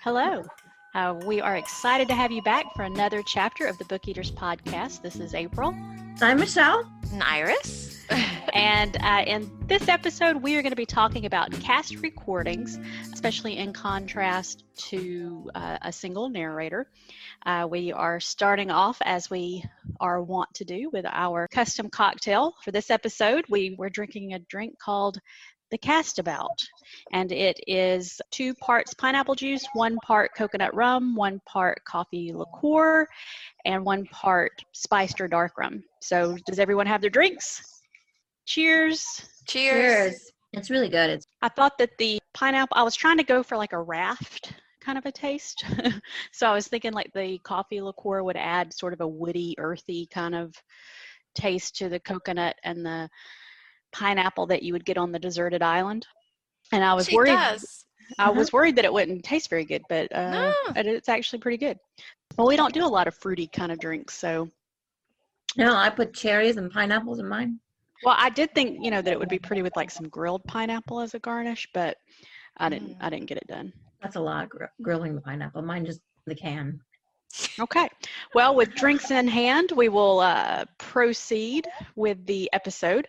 Hello. We are excited to have you back for another chapter of the Book Eaters podcast. This is April. I'm Michelle. And Iris. And in this episode, we are going to be talking about cast recordings, especially in contrast to a single narrator. We are starting off, as we are wont to do, with our custom cocktail. For this episode, we're drinking a drink called the Castabout, and it is 2 parts pineapple juice, 1 part coconut rum, 1 part coffee liqueur, and 1 part spiced or dark rum. So does everyone have their drinks? Cheers. Cheers. It's really good. I thought that the pineapple, I was trying to go for like a raft kind of a taste. So I was thinking like the coffee liqueur would add sort of a woody, earthy kind of taste to the coconut and the pineapple that you would get on the deserted island. And I was worried. I was worried that it wouldn't taste very good, but it's actually pretty good. Well, we don't do a lot of fruity kind of drinks, so. No, I put cherries and pineapples in mine. Well, I did think, that it would be pretty with like some grilled pineapple as a garnish, but I didn't get it done. That's a lot, grilling the pineapple. Mine just the can. Okay. Well, with drinks in hand, we will proceed with the episode.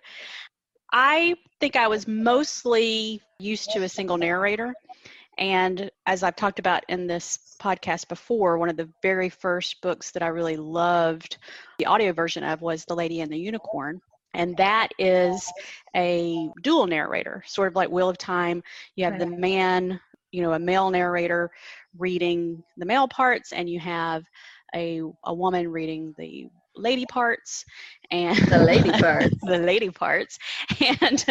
I think I was mostly used to a single narrator. And as I've talked about in this podcast before, one of the very first books that I really loved the audio version of was The Lady and the Unicorn. And that is a dual narrator, sort of like Wheel of Time. You have the man, a male narrator reading the male parts, and you have a woman reading the lady parts and the lady parts and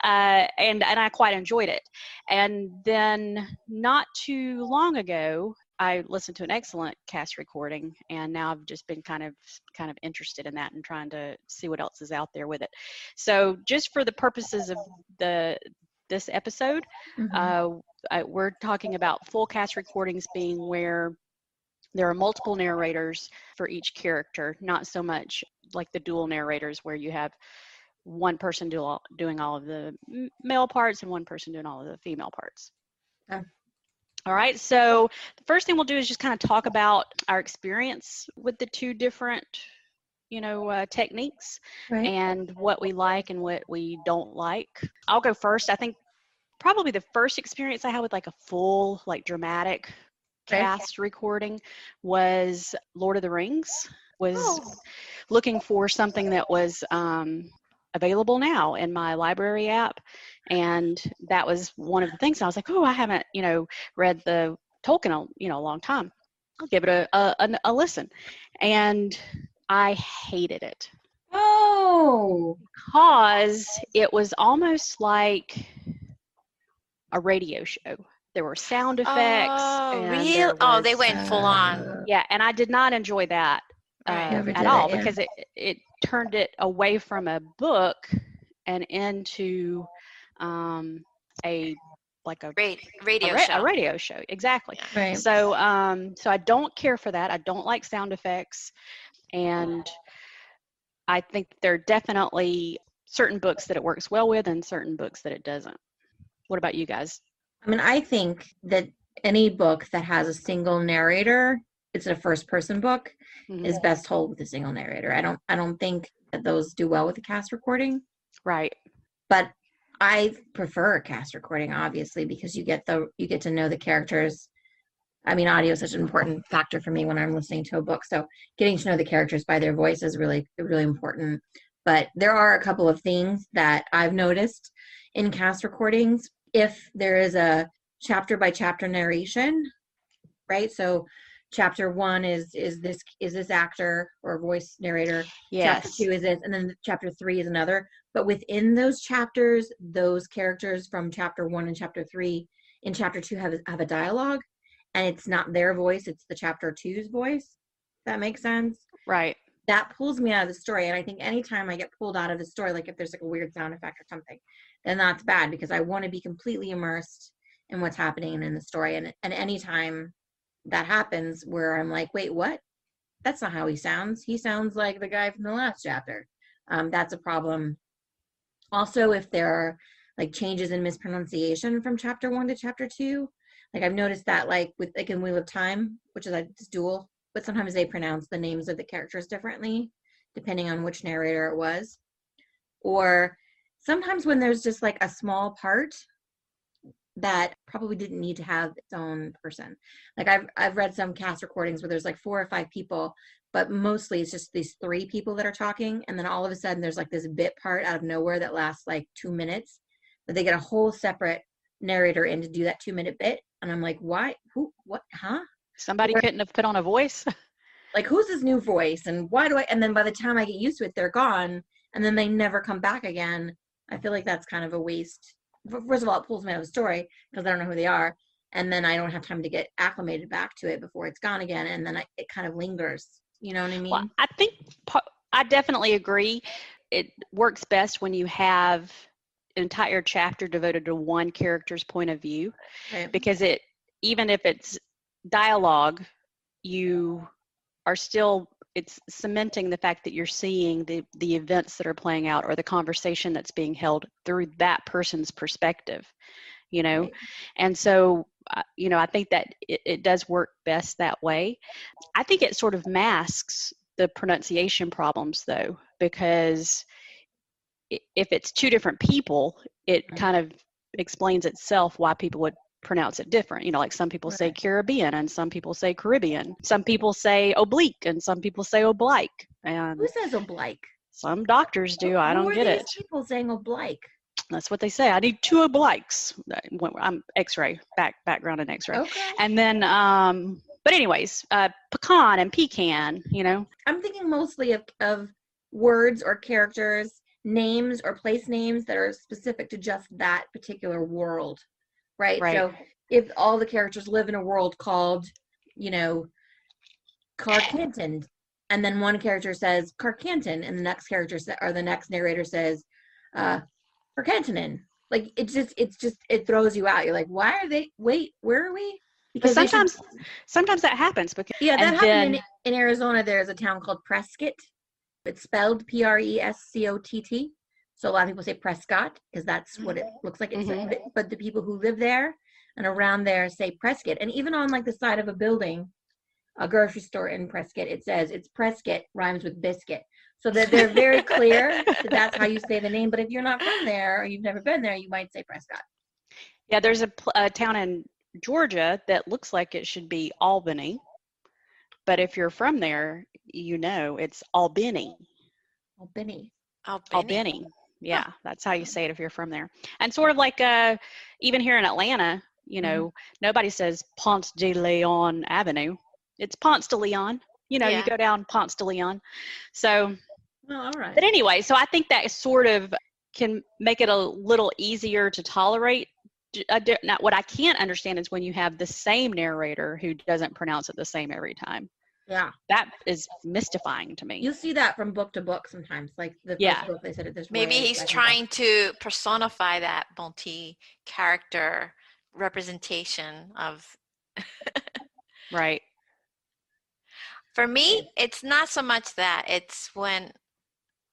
I quite enjoyed it. And then not too long ago I listened to an excellent cast recording, and now I've just been kind of interested in that and trying to see what else is out there with it. So just for the purposes of this episode, we're talking about full cast recordings being where there are multiple narrators for each character, not so much like the dual narrators where you have one person doing all of the male parts and one person doing all of the female parts. Okay. All right, so the first thing we'll do is just kind of talk about our experience with the 2 different, techniques, right, and what we like and what we don't like. I'll go first. I think probably the first experience I had with like a full, like dramatic cast recording was Lord of the Rings. Looking for something that was available now in my library app, and that was one of the things. I was like, I haven't read the Tolkien a long time. I'll give it a listen, and I hated it. Because it was almost like a radio show. There were sound effects. They went full on. Yeah, and I did not enjoy that at all, because it turned it away from a book and into a radio show. Exactly. Yeah. Right. So I don't care for that. I don't like sound effects, and I think there are definitely certain books that it works well with and certain books that it doesn't. What about you guys? I mean, I think that any book that has a single narrator, it's a first-person book, is best told with a single narrator. I don't think that those do well with a cast recording. Right. But I prefer a cast recording, obviously, because you get to know the characters. I mean, audio is such an important factor for me when I'm listening to a book. So getting to know the characters by their voice is really, really important. But there are a couple of things that I've noticed in cast recordings. If there is a chapter by chapter narration, right? So chapter 1 is this actor or voice narrator. Yes. Chapter 2 is this, and then chapter 3 is another. But within those chapters, those characters from chapter 1 and chapter 3 in chapter 2 have a dialogue, and it's not their voice, it's the chapter 2's voice. That makes sense? Right. That pulls me out of the story. And I think anytime I get pulled out of the story, like if there's like a weird sound effect or something, then that's bad, because I want to be completely immersed in what's happening in the story. And anytime that happens where I'm like, wait, what? That's not how he sounds. He sounds like the guy from the last chapter. That's a problem. Also, if there are like changes in mispronunciation from chapter 1 to chapter 2, Like I've noticed that like with like in Wheel of Time, which is like this dual, but sometimes they pronounce the names of the characters differently depending on which narrator it was. Or sometimes when there's just like a small part that probably didn't need to have its own person. Like I've read some cast recordings where there's like 4 or 5 people, but mostly it's just these 3 people that are talking, and then all of a sudden there's like this bit part out of nowhere that lasts like 2 minutes, but they get a whole separate narrator in to do that 2-minute bit, and I'm like, why? Who? What? Huh? Somebody couldn't have put on a voice. Like, who's this new voice, and why do I? And then by the time I get used to it, they're gone, and then they never come back again. I feel like that's kind of a waste. First of all, it pulls me out of the story because I don't know who they are, and then I don't have time to get acclimated back to it before it's gone again, and then it kind of lingers. You know what I mean? Well, I think I definitely agree. It works best when you have an entire chapter devoted to one character's point of view, Right. because even if it's dialogue, you are still, it's cementing the fact that you're seeing the events that are playing out or the conversation that's being held through that person's perspective, Right. And so, I think that it does work best that way. I think it sort of masks the pronunciation problems, though, because if it's 2 different people, it kind of explains itself why people would pronounce it different. Like some people say Caribbean and some people say Caribbean. Some people say oblique and some people say oblique. And Who says oblique? some doctors do. I don't get it. People saying oblique. That's what they say. I need 2 obliques. I'm X-ray, background in X-ray. Okay. And then, but anyways, pecan and pecan, I'm thinking mostly of words or characters, names or place names that are specific to just that particular world, right? So if all the characters live in a world called, Carcanton, and then one character says Carcanton, and the next character or the next narrator says Carcantonin, like it throws you out. You're like, why are they? Wait, where are we? Because sometimes that happens. Because that happened in Arizona. There's a town called Prescott. It's spelled Prescott. So a lot of people say Prescott because that's what it looks like. But the people who live there and around there say Prescott. And even on like the side of a building, a grocery store in Prescott, it says it's Prescott rhymes with biscuit. So that they're very clear that that's how you say the name. But if you're not from there or you've never been there, you might say Prescott. Yeah, there's a town in Georgia that looks like it should be Albany. But if you're from there, it's Albany. Albany. Yeah, that's how you say it if you're from there. And sort of like even here in Atlanta, nobody says Ponce de Leon Avenue. It's Ponce de Leon. You go down Ponce de Leon. So, all right. But anyway, so I think that sort of can make it a little easier to tolerate. Now, what I can't understand is when you have the same narrator who doesn't pronounce it the same every time. Yeah. That is mystifying to me. You see that from book to book sometimes. Like the first book, they said it this way. Maybe he's trying to personify that multi-character representation of... Right. For me, it's not so much that. It's when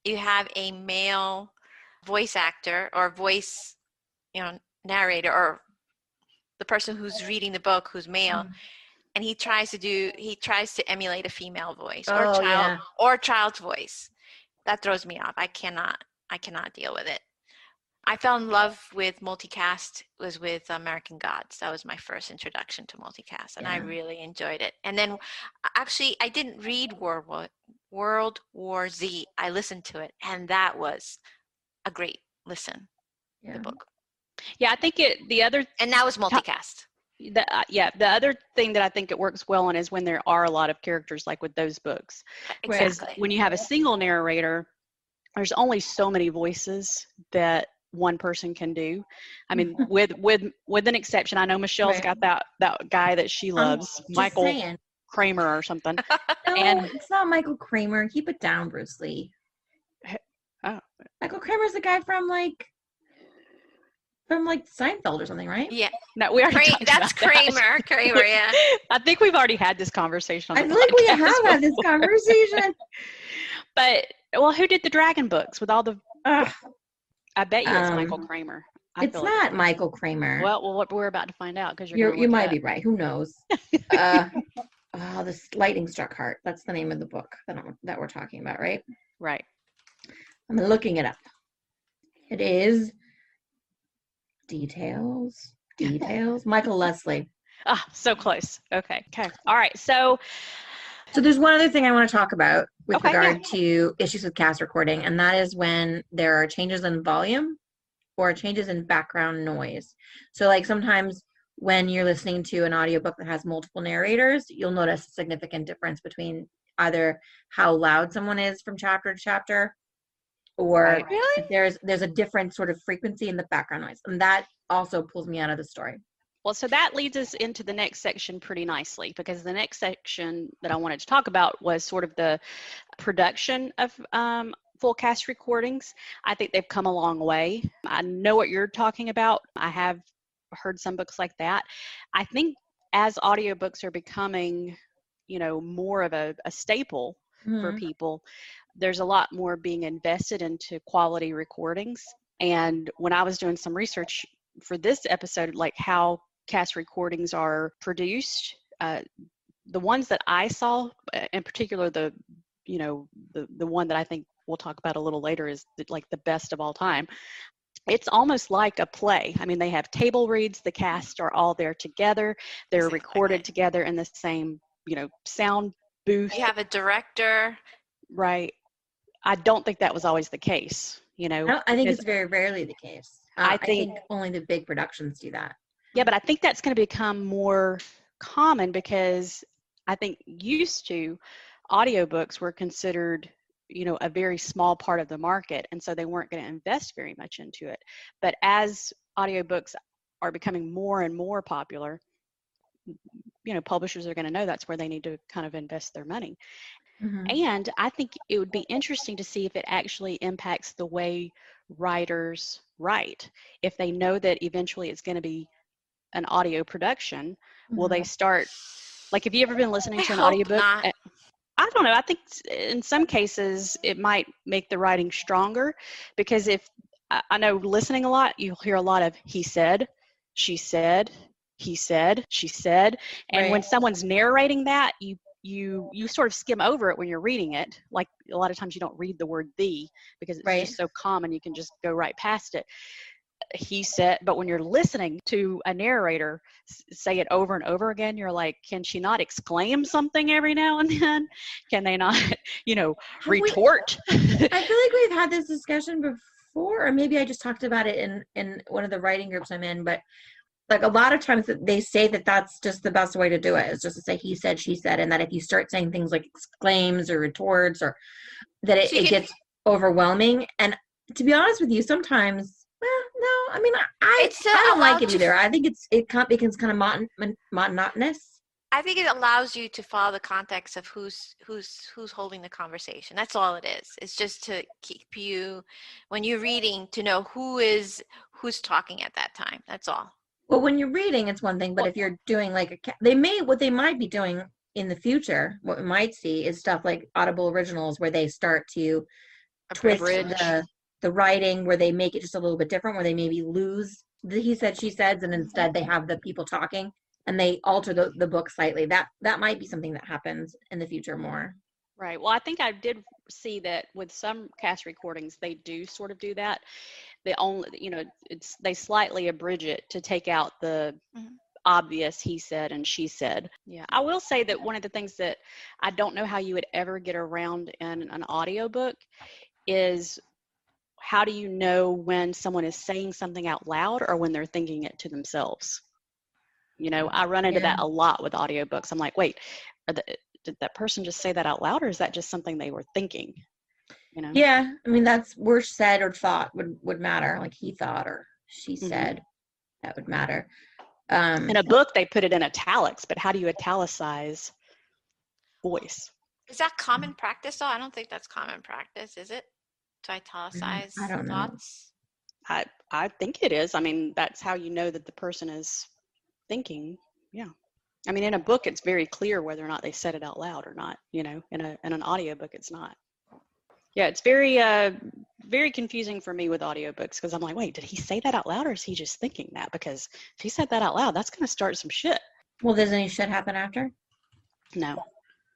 you have a male voice actor or voice, narrator, or the person who's reading the book who's male, and he tries to emulate a female voice or child's voice. That throws me off. I cannot deal with it. I fell in love with multicast was with American Gods. That was my first introduction to multicast, and I really enjoyed it. And then, actually, I didn't read World War Z. I listened to it, and that was a great listen. The book. Yeah, I think and that was multicast. The other thing that I think it works well on is when there are a lot of characters, like with those books. Because when you have a single narrator, there's only so many voices that one person can do. I mean, with an exception, I know Michelle's got that guy that she loves, Michael Kramer or something. No, and it's not Michael Kramer. Keep it down, Bruce Lee. Oh, Michael Kramer's the guy from Seinfeld or something, right? Yeah. No, we already talked that's about Kramer. That. Kramer, yeah. I think we've already had this conversation. I feel like we have had this conversation. But who did the Dragon books with all the? I bet you it's Michael Kramer. It's not Michael Kramer. Well, what we're about to find out because you might be right. Who knows? This Lightning Struck Heart. That's the name of the book that we're talking about, right? Right. I'm looking it up. It is Details. Michael Leslie. So close. Okay. All right. So there's one other thing I want to talk about with regard to issues with cast recording, and that is when there are changes in volume or changes in background noise. So like sometimes when you're listening to an audiobook that has multiple narrators, you'll notice a significant difference between either how loud someone is from chapter to chapter, or there's a different sort of frequency in the background noise. And that also pulls me out of the story. Well, so that leads us into the next section pretty nicely, because the next section that I wanted to talk about was sort of the production of full cast recordings. I think they've come a long way. I know what you're talking about. I have heard some books like that. I think as audiobooks are becoming, more of a staple for people, there's a lot more being invested into quality recordings. And when I was doing some research for this episode, like how cast recordings are produced, the ones that I saw, in particular, the one that I think we'll talk about a little later is like the best of all time. It's almost like a play. I mean, they have table reads, the cast are all there together, they're recorded together in the same, sound booth. You have a director. Right. I don't think that was always the case, I think it's very rarely the case. I think only the big productions do that. Yeah, but I think that's going to become more common because I think used to audiobooks were considered, a very small part of the market, and so they weren't going to invest very much into it. But as audiobooks are becoming more and more popular, publishers are going to know that's where they need to kind of invest their money. Mm-hmm. And I think it would be interesting to see if it actually impacts the way writers write. If they know that eventually it's going to be an audio production, will they start, like, have you ever been listening to an audiobook? Not. I don't know. I think in some cases it might make the writing stronger, because if I know listening a lot, you'll hear a lot of he said, she said, he said, she said. And when someone's narrating that, you sort of skim over it when you're reading it. Like a lot of times you don't read the word "the" because it's just so common, you can just go right past it. He said, but when you're listening to a narrator say it over and over again, you're like, can she not exclaim something every now and then? Can they not, retort? I feel like we've had this discussion before, or maybe I just talked about it in one of the writing groups I'm in, but like a lot of times they say that that's just the best way to do it, is just to say he said, she said, and that if you start saying things like exclaims or retorts, or that it gets overwhelming. And to be honest with you, sometimes, no, I mean, I don't like it either. I think it becomes kind of monotonous. I think it allows you to follow the context of who's holding the conversation. That's all it is. It's just to keep you, when you're reading, to know who's talking at that time. That's all. Well, when you're reading, it's one thing, but if you're doing like what they might be doing in the future, what we might see is stuff like Audible Originals, where they start to twist the writing, where they make it just a little bit different, where they maybe lose the he said, she said, and instead they have the people talking and they alter the book slightly. That might be something that happens in the future more. Right. Well, I think I did see that with some cast recordings, they do sort of do that. They slightly abridge it to take out the obvious he said and she said. Yeah. I will say that one of the things that I don't know how you would ever get around in an audiobook is, how do you know when someone is saying something out loud or when they're thinking it to themselves? I run into that a lot with audiobooks. I'm like, wait, did that person just say that out loud, or is that just something they were thinking? Yeah, I mean, that's where said or thought would matter. Like he thought or she said, that would matter. In a book, they put it in italics, but how do you italicize voice? Is that common practice, though? I don't think that's common practice, is it? To italicize I don't thoughts? Know. I think it is. I mean, that's how you know that the person is thinking. Yeah. I mean, in a book, it's very clear whether or not they said it out loud or not. In an audiobook, it's not. Yeah, it's very very confusing for me with audiobooks because I'm like, wait, did he say that out loud or is he just thinking that? Because if he said that out loud, that's going to start some shit. Well, does any shit happen after? No.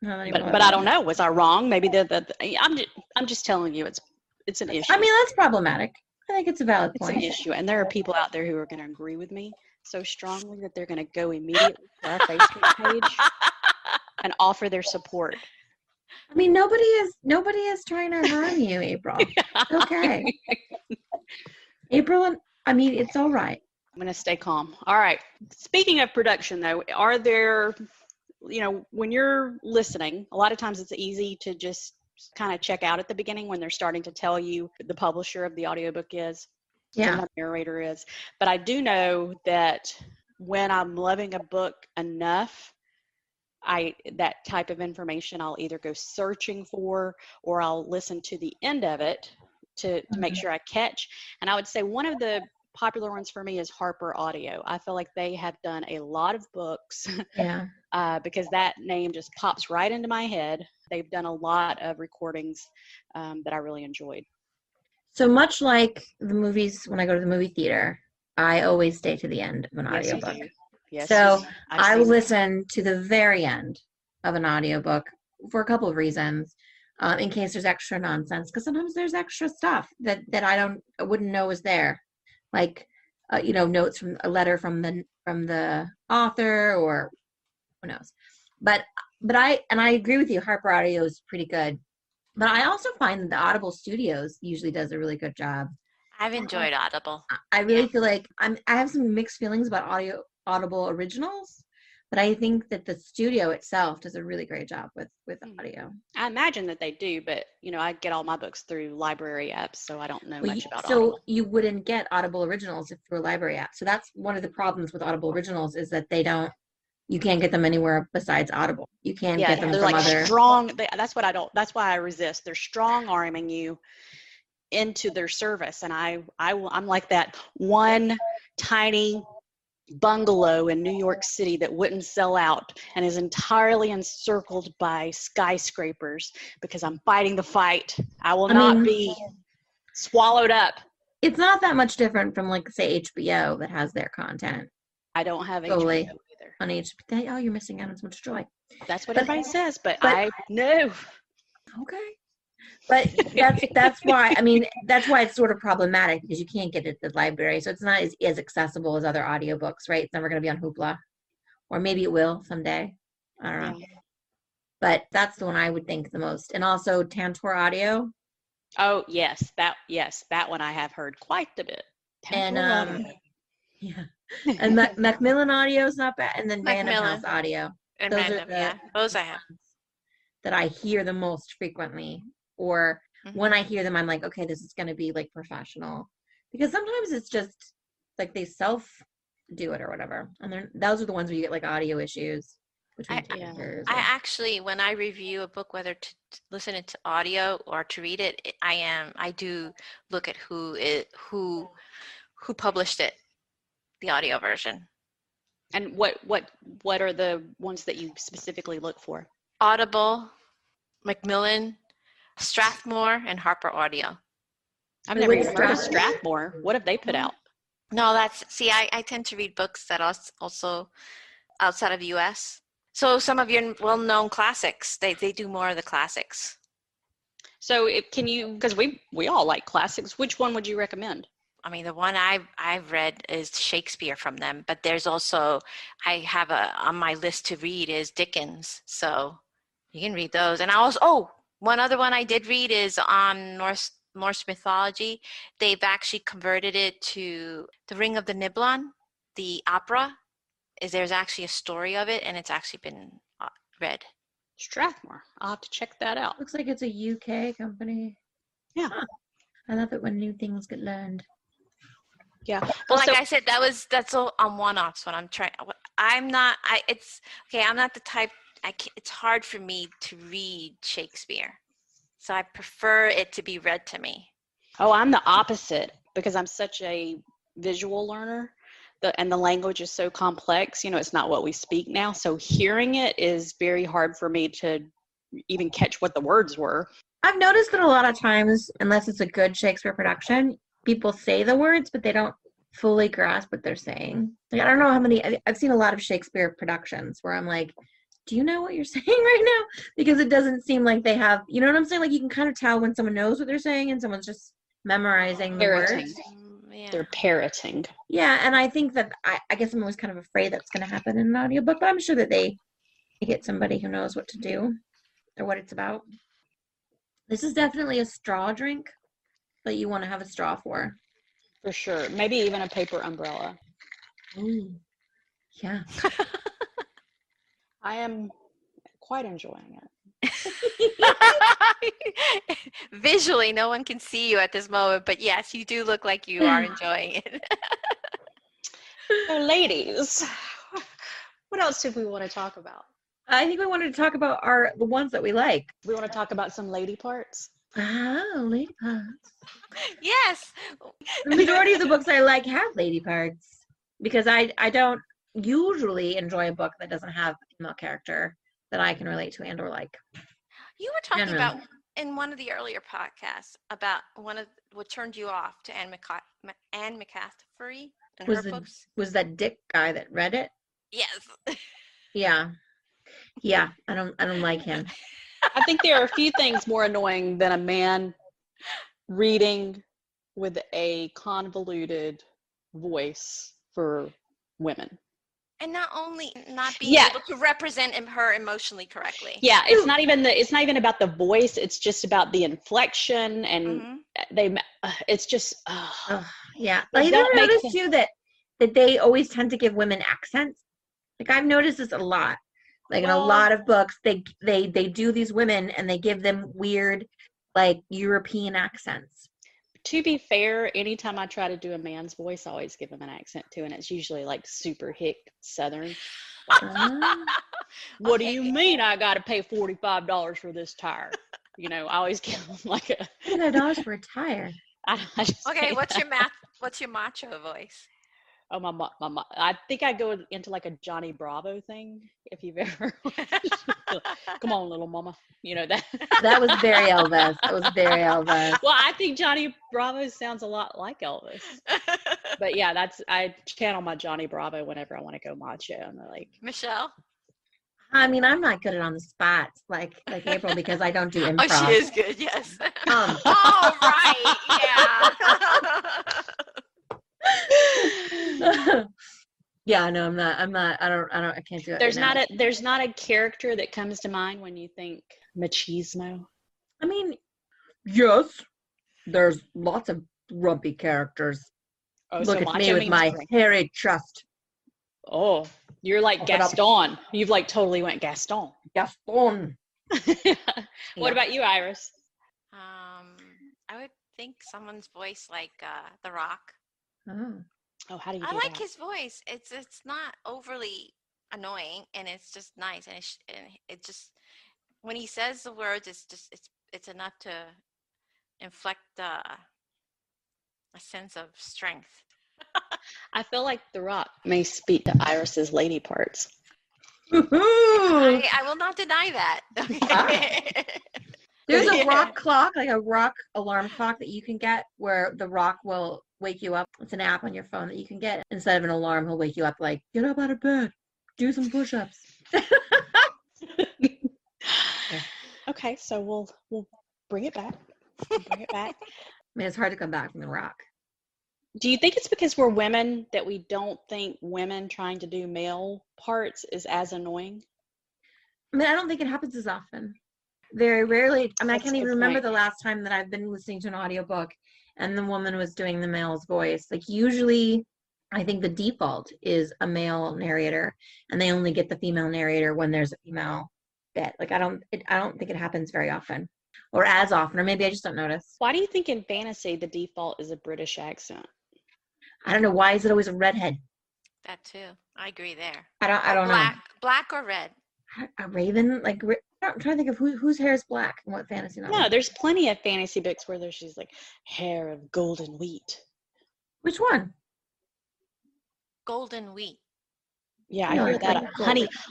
No, But I don't know. Was I wrong? Maybe I'm just telling you it's an issue. I mean, that's problematic. I think it's a valid point. It's an issue. And there are people out there who are going to agree with me so strongly that they're going to go immediately to our Facebook page and offer their support. I mean, nobody is trying to harm you, April. It's okay. April, I mean, it's all right. I'm going to stay calm. All right. Speaking of production, though, are there, when you're listening, a lot of times it's easy to just kind of check out at the beginning when they're starting to tell you the publisher of the audiobook is, yeah, the narrator is. But I do know that when I'm loving a book enough, that type of information I'll either go searching for or I'll listen to the end of it to make sure I catch. And I would say one of the popular ones for me is Harper Audio. I feel like they have done a lot of books because that name just pops right into my head. They've done a lot of recordings that I really enjoyed. So much like the movies, when I go to the movie theater, I always stay to the end of an audiobook. Yes, so I will listen to the very end of an audiobook for a couple of reasons, in case there's extra nonsense, because sometimes there's extra stuff that I wouldn't know was there, like notes from a letter from the author, or who knows. But I agree with you. Harper Audio is pretty good, but I also find that the Audible Studios usually does a really good job. I've enjoyed Audible. I really feel like I have some mixed feelings about Audible originals, but I think that the studio itself does a really great job with audio. I imagine that they do, but I get all my books through library apps, so I don't know much about Audible. So you wouldn't get Audible originals through a library app. So that's one of the problems with Audible originals, is that you can't get them anywhere besides Audible. You can't get them from other strong. That's why I resist. They're strong arming you into their service, and I'm like that one tiny bungalow in New York City that wouldn't sell out and is entirely encircled by skyscrapers because I'm fighting the fight. I will not be swallowed up. It's not that much different from, like, say, HBO that has their content. I don't have HBO either. On HBO, oh, you're missing out on so much joy. That's what everybody says, but I know. Okay. But that's why, that's why it's sort of problematic, because you can't get it at the library. So it's not as accessible as other audiobooks, right? It's never going to be on Hoopla, or maybe it will someday. I don't know. Yeah. But that's the one I would think the most. And also Tantor Audio. Oh, yes. That one I have heard quite a bit. Tantor yeah. And Macmillan Audio is not bad. And then Random House Audio. And those I have. That I hear the most frequently. Or when I hear them, I'm like, okay, this is going to be like professional, because sometimes it's just like they self do it or whatever. And those are the ones where you get like audio issues between characters. I actually, when I review a book, whether to listen it to audio or to read it, I do look at who published it, the audio version. And what are the ones that you specifically look for? Audible, Macmillan, Strathmore, and Harper Audio. I've never even heard of Strathmore. What have they put out? No, I tend to read books that are also outside of the U.S. So some of your well-known classics, they do more of the classics. So because we all like classics, which one would you recommend? The one I've read is Shakespeare from them, but there's also, I have on my list to read is Dickens. So you can read those. And I also, one other one I did read is on Norse mythology. They've actually converted it to The Ring of the Nibelung, the opera. There's actually a story of it, and it's actually been read. Strathmore. I'll have to check that out. Looks like it's a UK company. Yeah. Huh. I love it when new things get learned. Yeah. Well, like I said, that's all on one-offs when I'm trying. I'm not the type. It's hard for me to read Shakespeare, so I prefer it to be read to me. Oh, I'm the opposite, because I'm such a visual learner, and the language is so complex. It's not what we speak now, so hearing it is very hard for me to even catch what the words were. I've noticed that a lot of times, unless it's a good Shakespeare production, people say the words, but they don't fully grasp what they're saying. Like, I don't know how many, I've seen a lot of Shakespeare productions where I'm like, do you know what you're saying right now? Because it doesn't seem like they have, you know what I'm saying? Like, you can kind of tell when someone knows what they're saying and someone's just memorizing the Parroting. words. Yeah. They're parroting. Yeah, and I think that, I guess I'm always kind of afraid that's going to happen in an audiobook, but I'm sure that they get somebody who knows what to do or what it's about. This is definitely a straw drink that you want to have a straw for. For sure. Maybe even a paper umbrella. Ooh. Yeah. I am quite enjoying it. Visually, no one can see you at this moment, but yes, you do look like you are enjoying it. So, ladies, what else did we want to talk about? I think we wanted to talk about the ones that we like. We want to talk about some lady parts. Oh, lady parts. Yes. The majority of the books I like have lady parts because I don't usually enjoy a book that doesn't have a female character that I can relate to and or like. You were talking Generally. about in one of the earlier podcasts about what turned you off to Anne McCaffrey and her books. Was that Dick guy that read it? Yes. Yeah, I don't like him. I think there are a few things more annoying than a man reading with a convoluted voice for women. And not only not being able to represent her emotionally correctly. Yeah, it's not even about the voice. It's just about the inflection, and it's just. Yeah, I noticed too that they always tend to give women accents. Like I've noticed this a lot. Like in a lot of books, they do these women and they give them weird, like European accents. To be fair, anytime I try to do a man's voice, I always give him an accent too, and it's usually like super hick Southern. What do you mean I got to pay $45 for this tire? You know, I always give him like a $100 for a tire. Okay, what's your macho voice? Oh, my, I think I go into like a Johnny Bravo thing, if you've ever. Come on, little mama. You know that. That was very Elvis. Well, I think Johnny Bravo sounds a lot like Elvis. But yeah, I channel my Johnny Bravo whenever I want to go macho. And they're like, Michelle? I mean, I'm not good at on the spot like April because I don't do improv. Oh, she is good, yes. Oh, right, yeah. Yeah, no, I'm not. I can't do it. There's not a character that comes to mind when you think machismo. I mean, yes, there's lots of grumpy characters. Oh, Look at me with my hairy chest. Oh, you're like Gaston. You've like totally went Gaston. Gaston. What about you, Iris? I would think someone's voice like The Rock. Oh, how do you do I like that? his voice. It's not overly annoying, and it's just nice, and it just when he says the words, it's enough to inflect a sense of strength. I feel like The Rock may speak to Iris's lady parts. I will not deny that. There's a rock clock, like a rock alarm clock that you can get where The Rock will wake you up. It's an app on your phone that you can get. Instead of an alarm, he'll wake you up like, get up out of bed, do some push-ups. Okay, so we'll bring it back. I mean, it's hard to come back from The Rock. Do you think it's because we're women that we don't think women trying to do male parts is as annoying? I mean, I don't think it happens as often. Very rarely. I mean, That's I can't even remember the last time that I've been listening to an audiobook and the woman was doing the male's voice. Like usually, I think the default is a male narrator, and they only get the female narrator when there's a female bit. Like I don't think it happens very often, or as often, or maybe I just don't notice. Why do you think in fantasy the default is a British accent? I don't know. Why is it always a redhead? That too. I agree there. I don't know. Black or red? A raven? Like I'm trying to think of whose hair is black and what fantasy novel. No, there's plenty of fantasy books where there's just like hair of golden wheat. Which one? Golden wheat. Yeah, I hear that.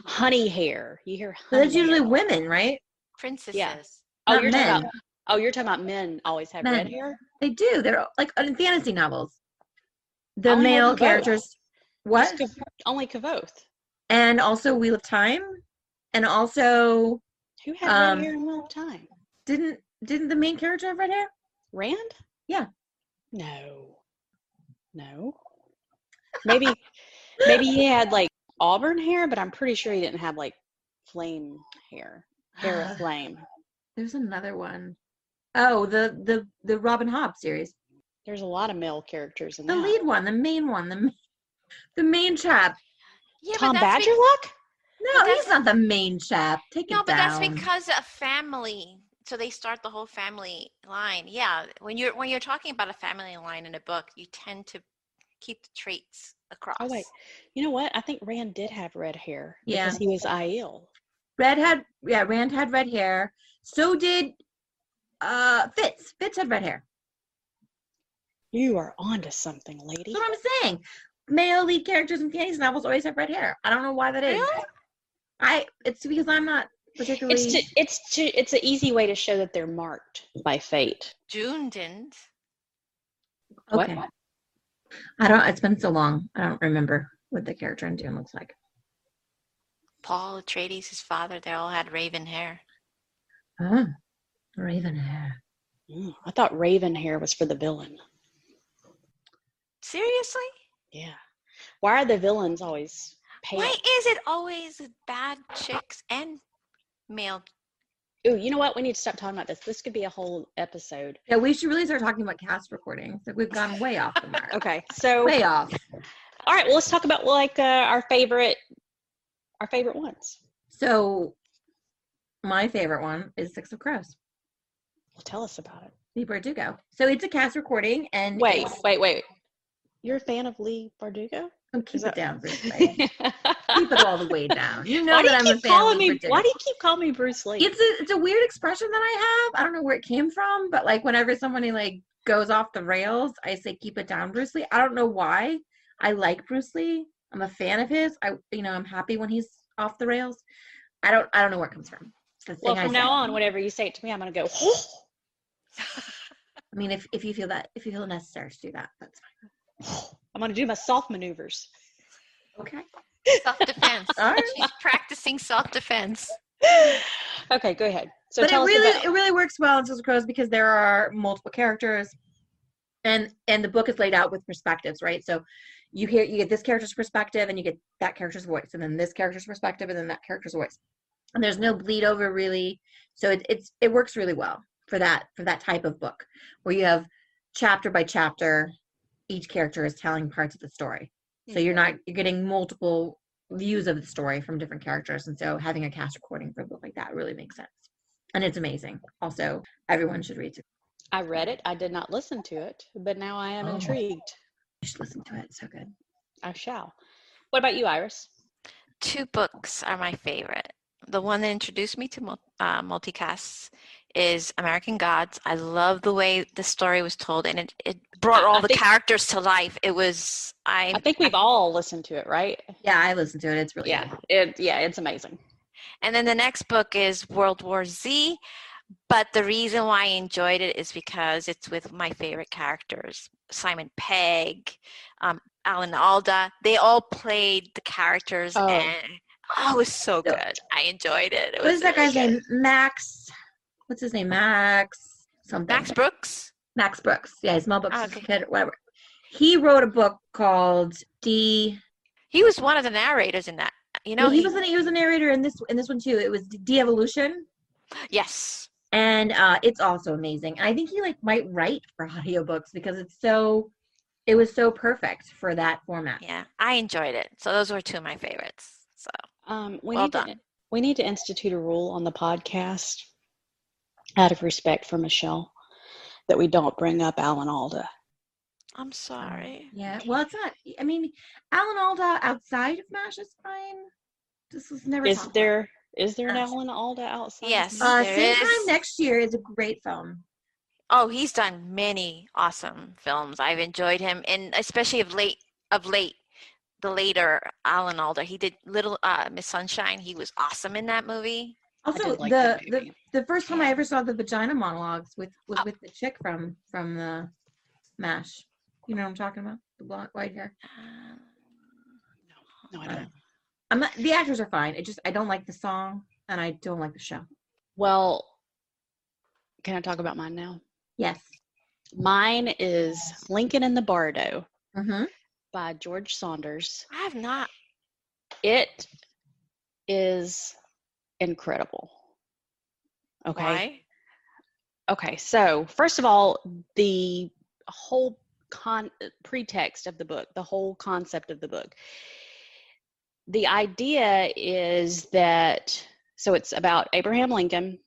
Honey hair. You hear honey. So that's usually women, right? Princesses. Yeah. Oh, Not you're men. talking about Oh, you're talking about men always have red Men. hair? They do. They're like in fantasy novels. The only know male Kavoth. characters. What? Only Kavoth. And also Wheel of Time. And also Who had red hair in Wheel of Time? didn't the main character have red hair? Rand? Yeah. No. Maybe he had like auburn hair, but I'm pretty sure he didn't have like flame hair. Hair of flame. There's another one. Oh, the Robin Hobb series. There's a lot of male characters in The that. lead one, the main one, the main chap. Yeah, Tom Badgerluck? No, he's not the main chap. Take it down. No, but that's because of family. So they start the whole family line. Yeah, when you're talking about a family line in a book, you tend to keep the traits across. Oh wait, you know what? I think Rand did have red hair Yeah. because he was Aiel. Rand had red hair. So did Fitz. Fitz had red hair. You are onto something, lady. That's what I'm saying. Male lead characters in fantasy novels always have red hair. I don't know why that is. Really? It's because I'm not particularly. It's an easy way to show that they're marked by fate. June didn't. Okay. What? It's been so long. I don't remember what the character in Dune looks like. Paul Atreides, his father, they all had raven hair. Oh, raven hair. I thought raven hair was for the villain. Seriously? Yeah. Why are the villains always pale? Why is it always bad chicks and male? Ooh, you know what? We need to stop talking about this. This could be a whole episode. Yeah, we should really start talking about cast recordings. Like we've gone way off the mark. Okay, so Way off. all right. Well, let's talk about like our favorite ones. So, my favorite one is Six of Crows. Well, tell us about it. Lee Bardugo. So it's a cast recording, and Wait. You're a fan of Lee Bardugo? Oh, keep it down, Bruce Lee. Keep it all the way down. You know that I'm a fan of Lee Bardugo. Why do you keep calling me Bruce Lee? It's a weird expression that I have. I don't know where it came from, but like whenever somebody like goes off the rails, I say keep it down, Bruce Lee. I don't know why. I like Bruce Lee. I'm a fan of his. I'm happy when he's off the rails. I don't know where it comes from. Well, from now on, whenever you say it to me, I'm gonna go. Oh. I mean, if you feel necessary to do that, that's fine. I'm gonna do my soft maneuvers. Okay. Self-defense. All right. She's practicing self-defense. Okay, go ahead. So But tell us about it really works well in Six of Crows because there are multiple characters, and the book is laid out with perspectives, right? So you get this character's perspective, and you get that character's voice, and then this character's perspective, and then that character's voice, and there's no bleed over really. So it works really well for that type of book where you have chapter by chapter, each character is telling parts of the story. So you're getting multiple views of the story from different characters, and so having a cast recording for a book like that really makes sense, and it's amazing. Also, everyone should read it. I read it. I did not listen to it, but now I am intrigued. You should listen to it. It's so good. I shall. What about you, Iris? 2 books are my favorite. The one that introduced me to multicasts is American Gods. I love the way the story was told, and it brought all the characters to life. It was I think we've all listened to it, right? Yeah, I listened to it. It's really good. It's amazing. And then the next book is World War Z, but the reason why I enjoyed it is because it's with my favorite characters, Simon Pegg, Alan Alda. They all played the characters, and it was so good. I enjoyed it. What is that guy's name? Max. What's his name? Max something. Max Brooks? Max Brooks. Yeah, he's Mel Brooks' kid, whatever. He wrote a book called He was one of the narrators in that. You know, he was a narrator in this one too. It was De-Evolution. Yes. And it's also amazing. And I think he might write for audiobooks because it was so perfect for that format. Yeah, I enjoyed it. So those were 2 of my favorites. So we need to institute a rule on the podcast out of respect for Michelle that we don't bring up Alan Alda. I'm sorry. Yeah, well, it's not. I mean, Alan Alda outside of MASH is fine. This was never. Is there an Alan Alda outside? Yes. Same Time Next Year is a great film. Oh, he's done many awesome films. I've enjoyed him, and especially of late, the later Alan Alda. He did Little Miss Sunshine. He was awesome in that movie. Also, did like that movie. the first time I ever saw the vagina monologues was with the chick from the MASH. You know what I'm talking about? The blonde, white hair. No, I don't. I'm not, the actors are fine. I don't like the song and I don't like the show. Well, can I talk about mine now? Yes. Mine is Lincoln in the Bardo Mm-hmm. by George Saunders. I have not. It is incredible. Okay. Why? Okay. So first of all, the whole pretext of the book, the whole concept of the book. The idea is that, so it's about Abraham Lincoln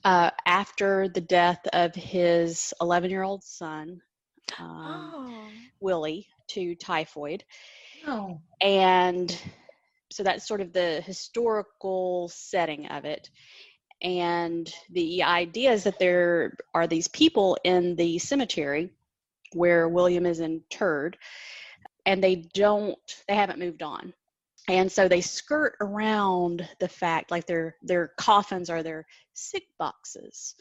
after the death of his 11-year-old son, Willie, to typhoid. Oh. And so that's sort of the historical setting of it. And the idea is that there are these people in the cemetery where William is interred, and they haven't moved on. And so they skirt around the fact, like their coffins are their sick boxes,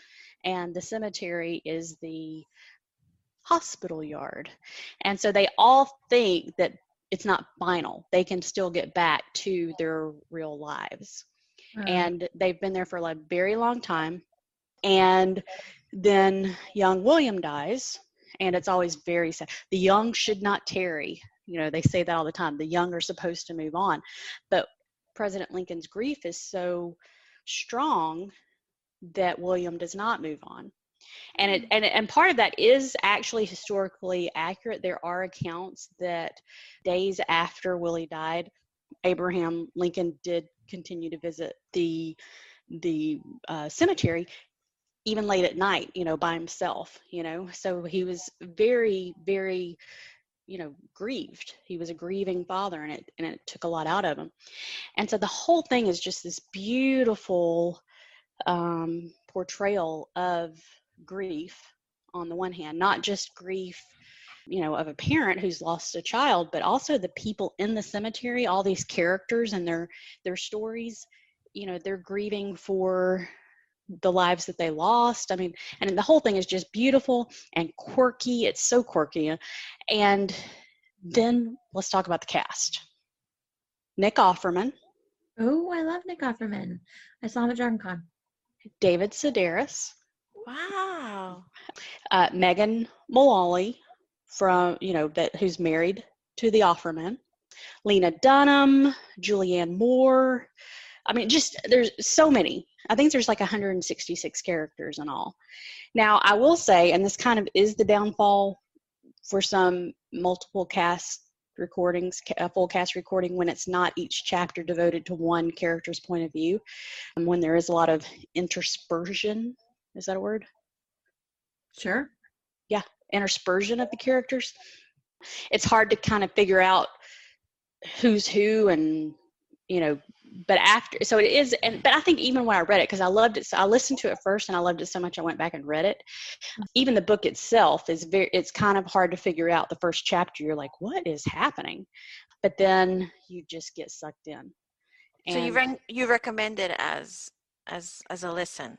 and the cemetery is the hospital yard. And so they all think that it's not final. They can still get back to their real lives. And they've been there for a very long time. And then young William dies, and it's always very sad. The young should not tarry. You know, they say that all the time. The young are supposed to move on. But President Lincoln's grief is so strong that William does not move on. And part of that is actually historically accurate. There are accounts that days after Willie died, Abraham Lincoln did continue to visit the cemetery, even late at night, by himself, So he was very, very, grieved. He was a grieving father, and it took a lot out of him. And so the whole thing is just this beautiful portrayal of grief on the one hand, not just grief of a parent who's lost a child, but also the people in the cemetery, all these characters and their stories, they're grieving for the lives that they lost. I mean, and the whole thing is just beautiful and quirky. It's so quirky. And then let's talk about the cast. Nick Offerman. Oh, I love Nick Offerman. I saw him at Dragon Con. David Sedaris. Wow. Megan Mullally, from who's married to the Offerman. Lena Dunham, Julianne Moore. I mean, just there's so many. I think there's like 166 characters in all. Now, I will say, and this kind of is the downfall for some multiple cast recordings, a full cast recording, when it's not each chapter devoted to one character's point of view, and when there is a lot of interspersion. Is that a word? Sure. Yeah, interspersion of the characters. It's hard to kind of figure out who's who, and but after, so it is. But I think even when I read it, because I loved it, so I listened to it first and I loved it so much I went back and read it. Even the book itself it's kind of hard to figure out. The first chapter, you're like, what is happening? But then you just get sucked in. And so you recommend it as a listen?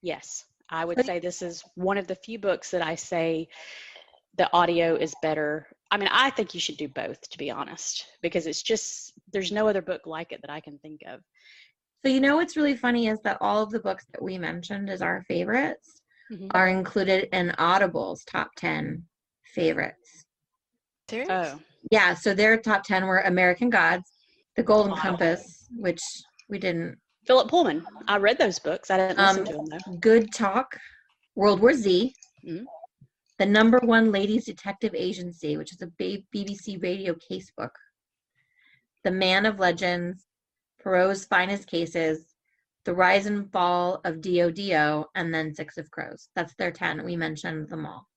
Yes, I would say this is one of the few books that I say the audio is better. I mean, I think you should do both, to be honest, because it's just, there's no other book like it that I can think of. So what's really funny is that all of the books that we mentioned as our favorites are included in Audible's top 10 favorites. Seriously? Oh. Yeah, so their top 10 were American Gods, The Golden Compass, which we didn't. Philip Pullman. I read those books. I didn't listen to them, though. Good Talk, World War Z, the #1 Ladies Detective Agency, which is a BBC radio casebook, The Man of Legends, Perot's Finest Cases, The Rise and Fall of D.O.D.O., and then Six of Crows. That's their 10. We mentioned them all.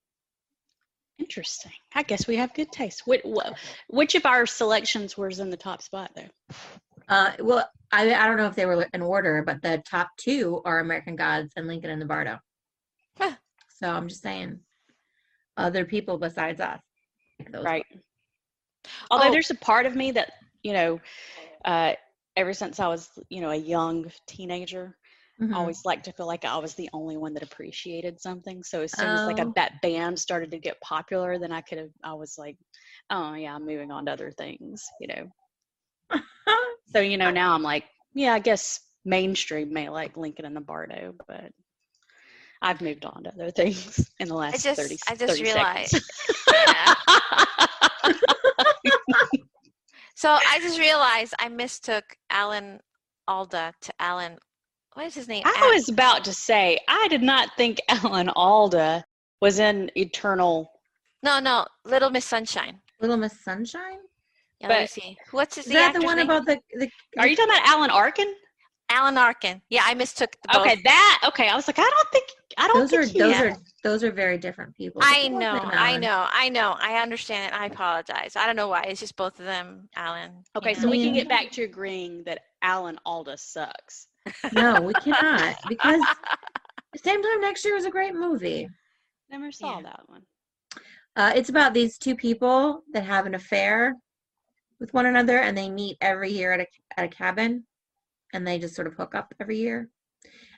Interesting. I guess we have good taste. Which of our selections was in the top spot, though? Well, I don't know if they were in order, but the top 2 are American Gods and Lincoln in the Bardo. Huh. So I'm just saying, other people besides us. Right. Although there's a part of me that, ever since I was, a young teenager, I always liked to feel like I was the only one that appreciated something. So as soon as that band started to get popular, then I was like, oh yeah, I'm moving on to other things, So, now I'm like, yeah, I guess mainstream may like Lincoln and the Bardo, but I've moved on to other things in the last 30 realized. seconds. Yeah. So I just realized I mistook Alan Alda to Alan. What is his name? I was about to say, I did not think Alan Alda was in Eternal. No, Little Miss Sunshine. Little Miss Sunshine? Yeah, let me see. What's his name? Is that the one name? about the Are you talking about Alan Arkin? Alan Arkin. Yeah, I mistook the both. Okay, I was like, those are very different people. I know. I understand it. I apologize. I don't know why. It's just both of them, Alan. Okay, so we can get back to agreeing that Alan Alda sucks. No, we cannot, because Same Time Next Year was a great movie. Never saw that one. It's about these two people that have an affair with one another, and they meet every year at a cabin, and they just sort of hook up every year,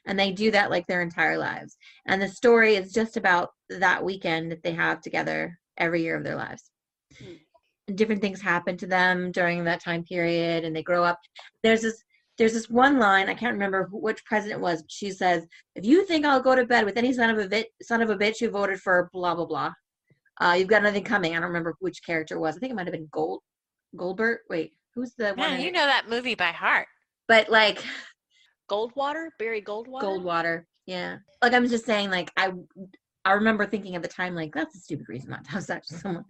and they do that like their entire lives. And the story is just about that weekend that they have together every year of their lives. And different things happen to them during that time period, and they grow up. There's this one line, I can't remember which president it was. She says, "If you think I'll go to bed with any son of a bitch who voted for blah blah blah, you've got nothing coming." I don't remember which character it was. I think it might have been Goldberg. Wait, who's the one? Man, you know that movie by heart. But like Barry Goldwater. Goldwater, yeah. Like I'm just saying, like I remember thinking at the time, like that's a stupid reason not to have sex with someone.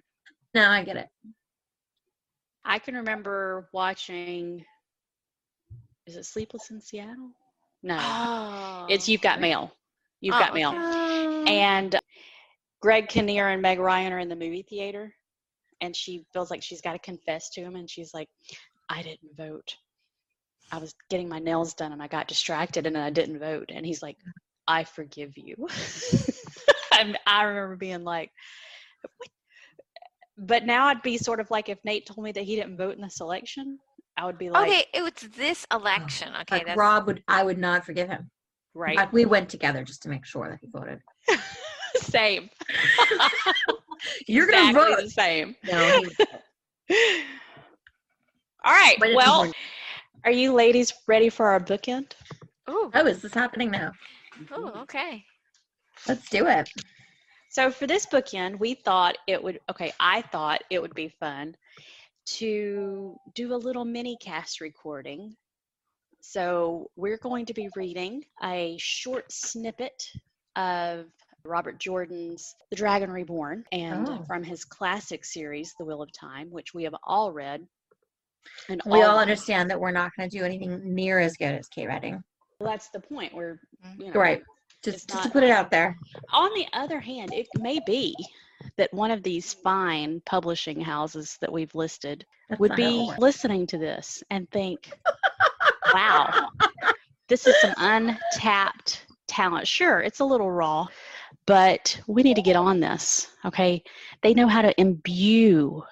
Now I get it. I can remember watching. Is it Sleepless in Seattle? No. It's You've Got Mail. You've Got Mail. And Greg Kinnear and Meg Ryan are in the movie theater, and she feels like she's got to confess to him, and she's like, I didn't vote. I was getting my nails done, and I got distracted, and I didn't vote. And he's like, I forgive you. And I remember being like, what? But now I'd be sort of like if Nate told me that he didn't vote in this election, I would be like, okay, it was this election. Okay, like I would not forgive him. Right. Like we went together just to make sure that he voted. Same. You're gonna vote the same. No. All right. Well, are you ladies ready for our bookend? Oh, is this happening now? Oh, okay. Let's do it. So for this bookend, I thought it would be fun to do a little mini cast recording. So we're going to be reading a short snippet of Robert Jordan's The Dragon Reborn, and from his classic series, The Wheel of Time, which we have all read. And we all understand that we're not going to do anything near as good as Kate Redding. Well, that's the point. We're right. Just to put it out there. On the other hand, it may be that one of these fine publishing houses that we've listed would be listening to this and think, wow, this is some untapped talent. Sure, it's a little raw, but we need to get on this, okay? They know how to imbue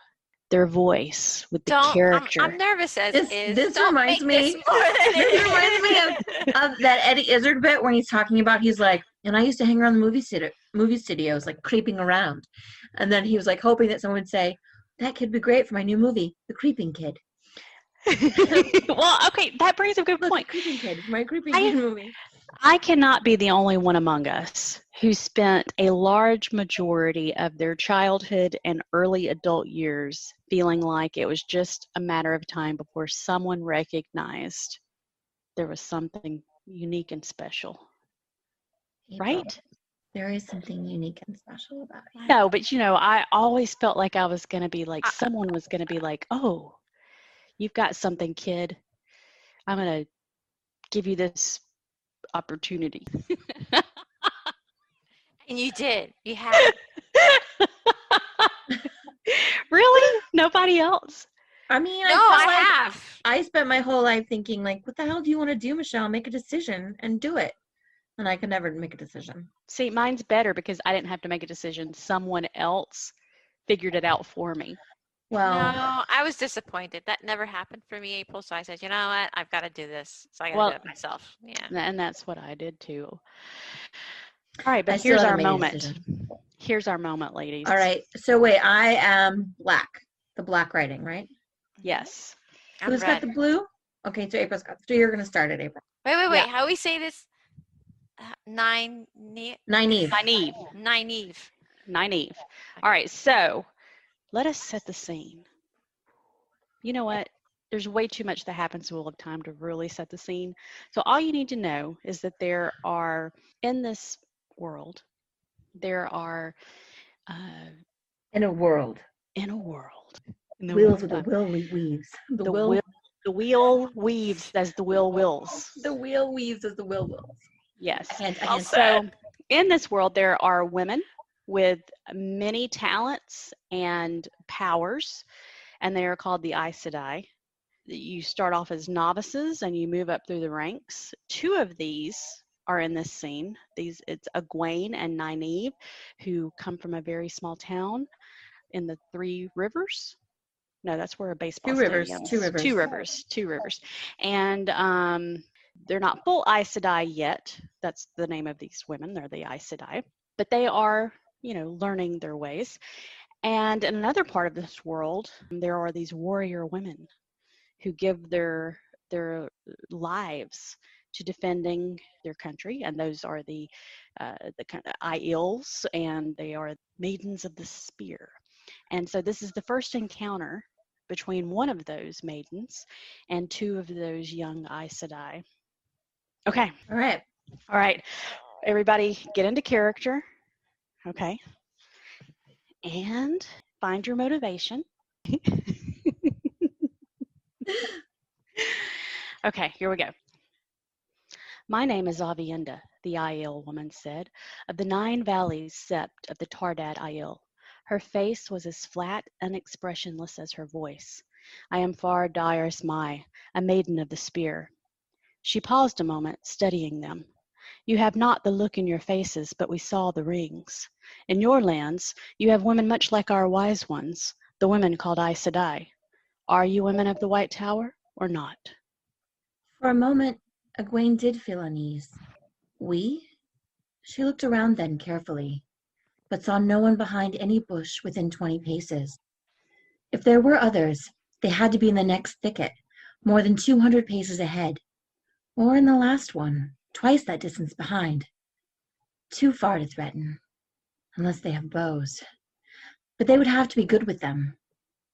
their voice with the character. I'm nervous as is. This reminds me of that Eddie Izzard bit when he's talking about, he's like, and I used to hang around the movie studios, like creeping around. And then he was like hoping that someone would say, that could be great for my new movie, The Creeping Kid. Well, okay, that brings up a good point. Creeping Kid, my Creeping Kid movie. I cannot be the only one among us who spent a large majority of their childhood and early adult years feeling like it was just a matter of time before someone recognized there was something unique and special. Right? There is something unique and special about it. No, but I always felt like I was going to be like, someone was going to be like, oh, you've got something, kid. I'm going to give you this opportunity. And you did. You had. Really? Nobody else? I mean, I have. I spent my whole life thinking, like, what the hell do you want to do, Michelle? Make a decision and do it. And I could never make a decision. See, mine's better because I didn't have to make a decision. Someone else figured it out for me. Well, No, I was disappointed. That never happened for me, April. So I said, you know what? I've got to do this. So I got to Well, do it myself. Yeah. and that's what I did too. All right, but I still here's our haven't made a moment. decision. Here's our moment, ladies. All right. So wait, I am black. The black writing, right? Yes. I'm Who's got red. the blue? Okay, so April's got. So you're gonna start it, April. Wait. Yeah. How we say this? Naive. Naive. Naive. All right, so let us set the scene. You know what? There's way too much that happens, so we'll have time to really set the scene. So all you need to know is that there are, in this world, there are, In a world. in a world. In Wheels with the wheel weaves. The wheel weaves as the wheel wills. The wheel weaves as the wheel wills. Yes. I can't So in this world, there are women with many talents and powers, and they are called the Aes Sedai. You start off as novices and you move up through the ranks. Two of these are in this scene. It's Egwene and Nynaeve, who come from a very small town in the Three Rivers. No, that's where a baseball stadium is. Two rivers. And they're not full Aes Sedai yet. That's the name of these women. They're the Aes Sedai. But they are, learning their ways. And in another part of this world, there are these warrior women who give their lives to defending their country, and those are the Aiels, and they are maidens of the spear. And so this is the first encounter between one of those maidens and two of those young Aes Sedai. Okay. All right. Everybody, get into character. Okay. And find your motivation. Okay, here we go. My name is Avienda, the Aiel woman said, of the 9 valleys sept of the Tardad Aiel. Her face was as flat and expressionless as her voice. I am Far Dairs Mai, a maiden of the spear. She paused a moment, studying them. You have not the look in your faces, but we saw the rings. In your lands, you have women much like our wise ones, the women called Aes Sedai. Are you women of the White Tower or not? For a moment, Egwene did feel unease. We? She looked around then carefully, but saw no one behind any bush within 20 paces. If there were others, they had to be in the next thicket, more than 200 paces ahead, or in the last one, twice that distance behind. Too far to threaten, unless they have bows. But they would have to be good with them.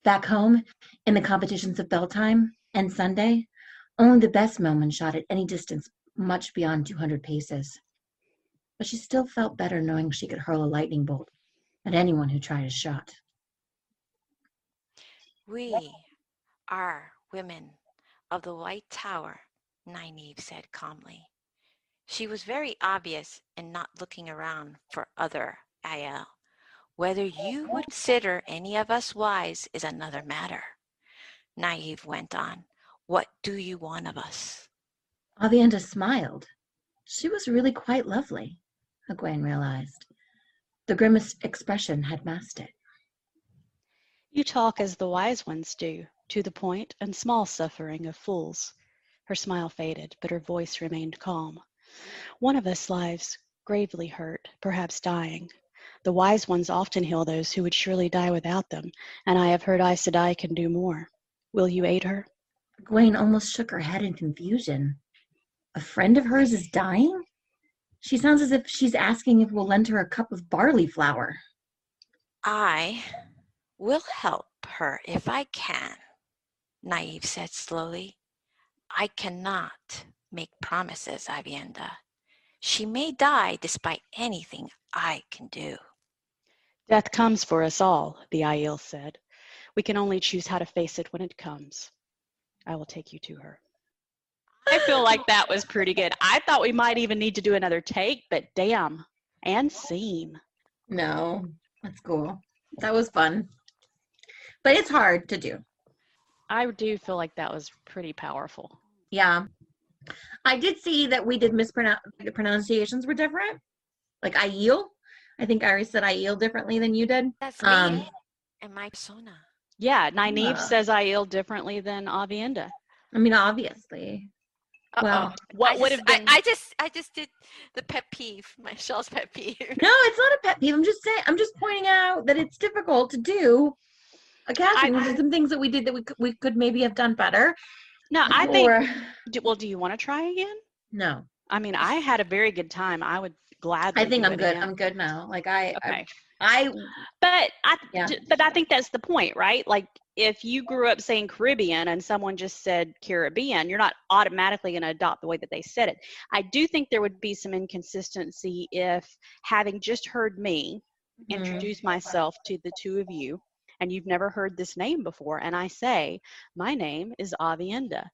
Back home, in the competitions of Beltime and Sunday, only the best Momen shot at any distance much beyond 200 paces. But she still felt better knowing she could hurl a lightning bolt at anyone who tried a shot. We are women of the White Tower, Nynaeve said calmly. She was very obvious in not looking around for other Aiel. Whether you would consider any of us wise is another matter. Nynaeve went on. What do you want of us? Avienda smiled. She was really quite lovely, Egwene realized. The grimace expression had masked it. You talk as the wise ones do, to the point and small suffering of fools. Her smile faded, but her voice remained calm. One of us lies gravely hurt, perhaps dying. The wise ones often heal those who would surely die without them, and I have heard Aes Sedai can do more. Will you aid her? Egwene almost shook her head in confusion. A friend of hers is dying? She sounds as if she's asking if we'll lend her a cup of barley flour. I will help her if I can, Nynaeve said slowly. I cannot make promises, Avienda. She may die despite anything I can do. Death comes for us all, the Aiel said. We can only choose how to face it when it comes. I will take you to her. I feel like that was pretty good. I thought we might even need to do another take, but damn, and scene. No, that's cool. That was fun. But it's hard to do. I do feel like that was pretty powerful. Yeah. I did see that we did the pronunciations were different. Like Aiel. I think Iris said Aiel differently than you did. That's me and my persona. Yeah, Nynaeve Yeah. says Aiel differently than Avienda. I mean, obviously. Well, What would have been? I just did the pet peeve, Michelle's pet peeve. no, it's not a pet peeve. I'm just saying. I'm just pointing out that it's difficult to do a casting. There's some things that we did that we could maybe have done better. No, I think. Well, do you want to try again? No. I mean, I had a very good time. I would gladly. I think I'm good. Again. I'm good now. Like Okay. But I think that's the point, right? Like, if you grew up saying Caribbean and someone just said Caribbean, you're not automatically going to adopt the way that they said it. I do think there would be some inconsistency if, having just heard me introduce myself to the two of you, and you've never heard this name before, and I say, my name is Avienda,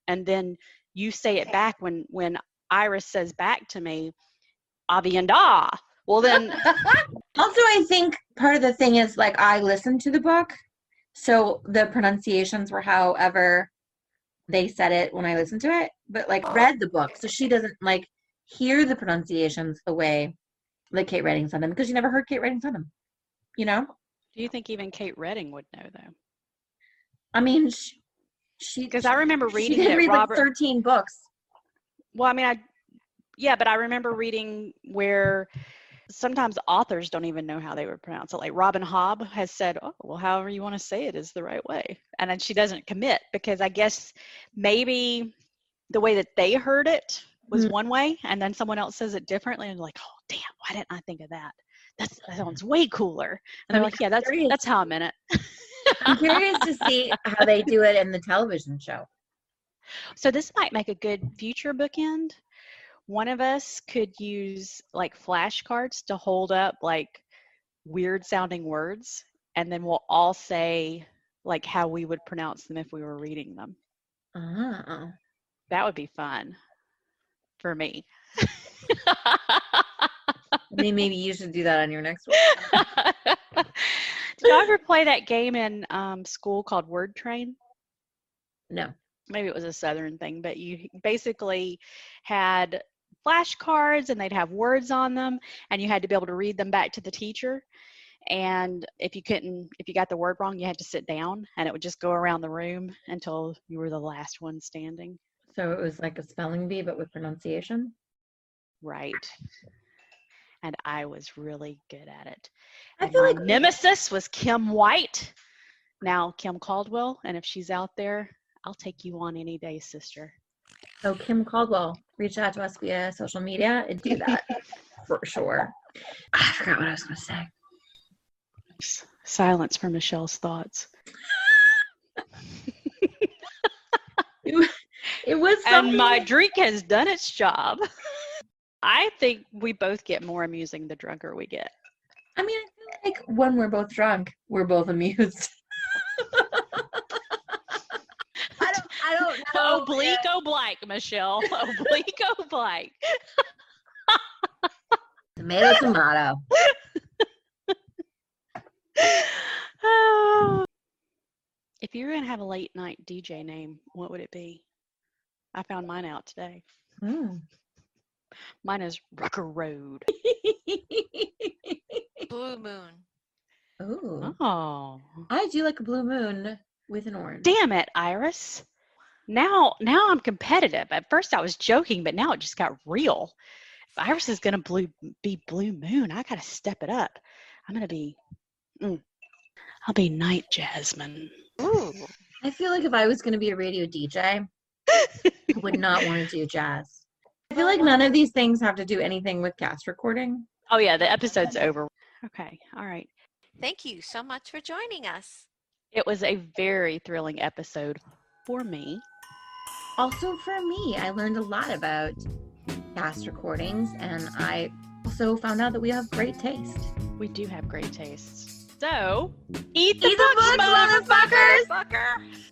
and then you say it back when Iris says back to me, Avienda. Well, then. Also, I think part of the thing is, like, I listened to the book, so the pronunciations were however they said it when I listened to it, but, like, read the book, so she doesn't, like, hear the pronunciations the way that Kate Redding said them, because she never heard Kate Redding say them, you know? Do you think even Kate Redding would know, though? I mean, she because I remember reading she did that read Robert, like 13 books. Well, I mean, but I remember reading where sometimes authors don't even know how they would pronounce it. Like Robin Hobb has said, oh, well, however you want to say it is the right way. And then she doesn't commit, because I guess maybe the way that they heard it was one way, and then someone else says it differently, and like, oh, damn, why didn't I think of that? That sounds way cooler. And they're like, yeah, that's how I meant it. I'm curious to see how they do it in the television show. So this might make a good future bookend. One of us could use like flashcards to hold up like weird sounding words, and then we'll all say like how we would pronounce them if we were reading them. Oh. That would be fun for me. I mean, maybe you should do that on your next one. Did you ever play that game in school called Word Train? No. Maybe it was a Southern thing, but you basically had flashcards and they'd have words on them, and you had to be able to read them back to the teacher. And if you got the word wrong, you had to sit down, and it would just go around the room until you were the last one standing. So it was like a spelling bee, but with pronunciation? Right. And I was really good at it. I feel like nemesis was Kim White, now Kim Caldwell, and if she's out there, I'll take you on any day, sister. So Kim Caldwell, reach out to us via social media and do that for sure. I forgot what I was going to say. Silence for Michelle's thoughts. It was something. And my drink has done its job. I think we both get more amusing the drunker we get. I mean, I feel like when we're both drunk, we're both amused. I don't know. Oblique, Michelle. Oblique. Tomato. If you were going to have a late night DJ name, what would it be? I found mine out today. Mine is Rucker Road. Blue Moon. Ooh. Oh. I do like a blue moon with an orange. Damn it, Iris. Now I'm competitive. At first I was joking, but now it just got real. If Iris is going to be Blue Moon, I got to step it up. I'm going to be, I'll be Night Jasmine. Ooh. I feel like if I was going to be a radio DJ, I would not want to do jazz. I feel like none of these things have to do anything with cast recording. Oh yeah, the episode's over. Okay, all right. Thank you so much for joining us. It was a very thrilling episode for me. Also for me, I learned a lot about cast recordings, and I also found out that we have great taste. We do have great tastes. So, eat the books, motherfuckers!